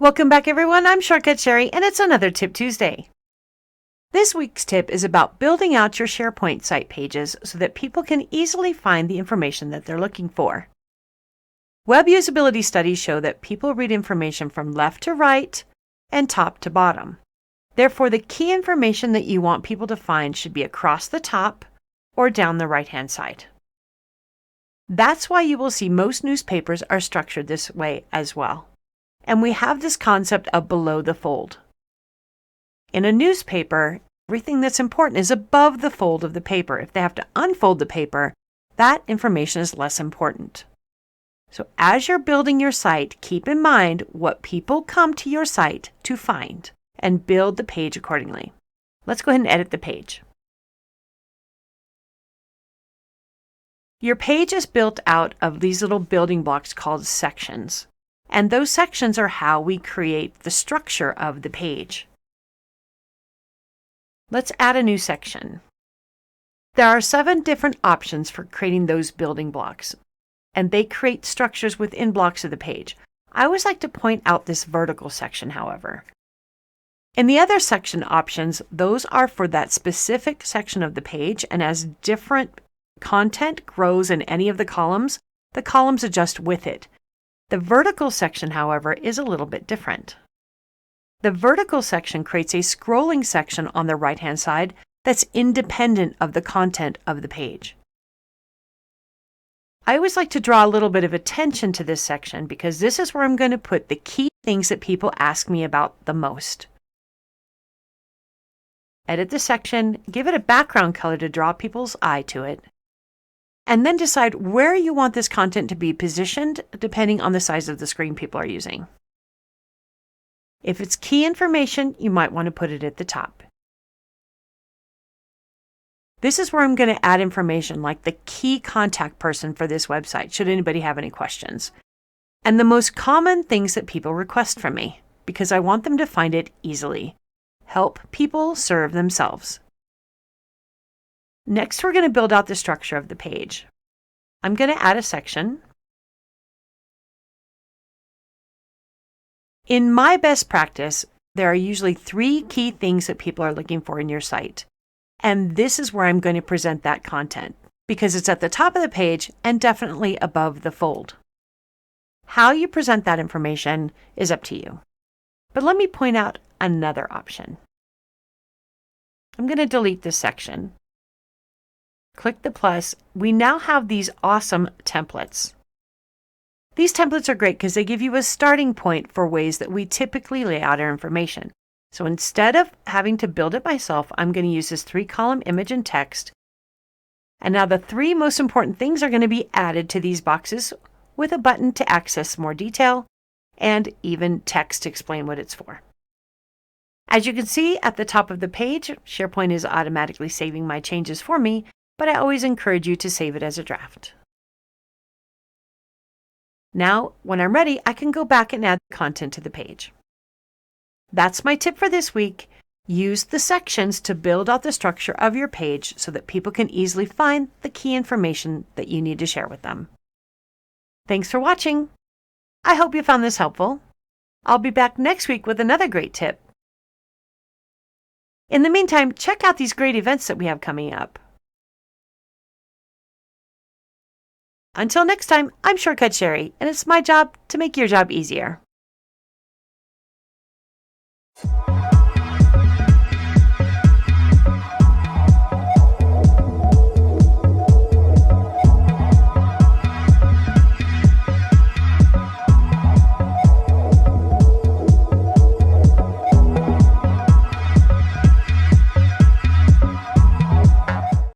Welcome back, everyone. I'm Shortcut Sherry, and it's another Tip Tuesday. This week's tip is about building out your SharePoint site pages so that people can easily find the information that they're looking for. Web usability studies show that people read information from left to right and top to bottom. Therefore, the key information that you want people to find should be across the top or down the right-hand side. That's why you will see most newspapers are structured this way as well. And we have this concept of below the fold. In a newspaper, everything that's important is above the fold of the paper. If they have to unfold the paper, that information is less important. So as you're building your site, keep in mind what people come to your site to find and build the page accordingly. Let's go ahead and edit the page. Your page is built out of these little building blocks called sections. And those sections are how we create the structure of the page. Let's add a new section. There are 7 different options for creating those building blocks, and they create structures within blocks of the page. I always like to point out this vertical section, however. In the other section options, those are for that specific section of the page, and as different content grows in any of the columns adjust with it. The vertical section, however, is a little bit different. The vertical section creates a scrolling section on the right-hand side that's independent of the content of the page. I always like to draw a little bit of attention to this section because this is where I'm going to put the key things that people ask me about the most. Edit the section, give it a background color to draw people's eye to it, and then decide where you want this content to be positioned depending on the size of the screen people are using. If it's key information, you might want to put it at the top. This is where I'm going to add information like the key contact person for this website, should anybody have any questions. And the most common things that people request from me, because I want them to find it easily. Help people serve themselves. Next, we're going to build out the structure of the page. I'm going to add a section. In my best practice, there are usually 3 key things that people are looking for in your site. And this is where I'm going to present that content because it's at the top of the page and definitely above the fold. How you present that information is up to you. But let me point out another option. I'm going to delete this section. Click the plus. We now have these awesome templates. These templates are great because they give you a starting point for ways that we typically lay out our information. So instead of having to build it myself, I'm going to use this 3-column image and text. And now the 3 most important things are going to be added to these boxes with a button to access more detail and even text to explain what it's for. As you can see at the top of the page, SharePoint is automatically saving my changes for me, but I always encourage you to save it as a draft. Now, when I'm ready, I can go back and add content to the page. That's my tip for this week. Use the sections to build out the structure of your page so that people can easily find the key information that you need to share with them. Thanks for watching. I hope you found this helpful. I'll be back next week with another great tip. In the meantime, check out these great events that we have coming up. Until next time, I'm Shortcut Sherry, and it's my job to make your job easier.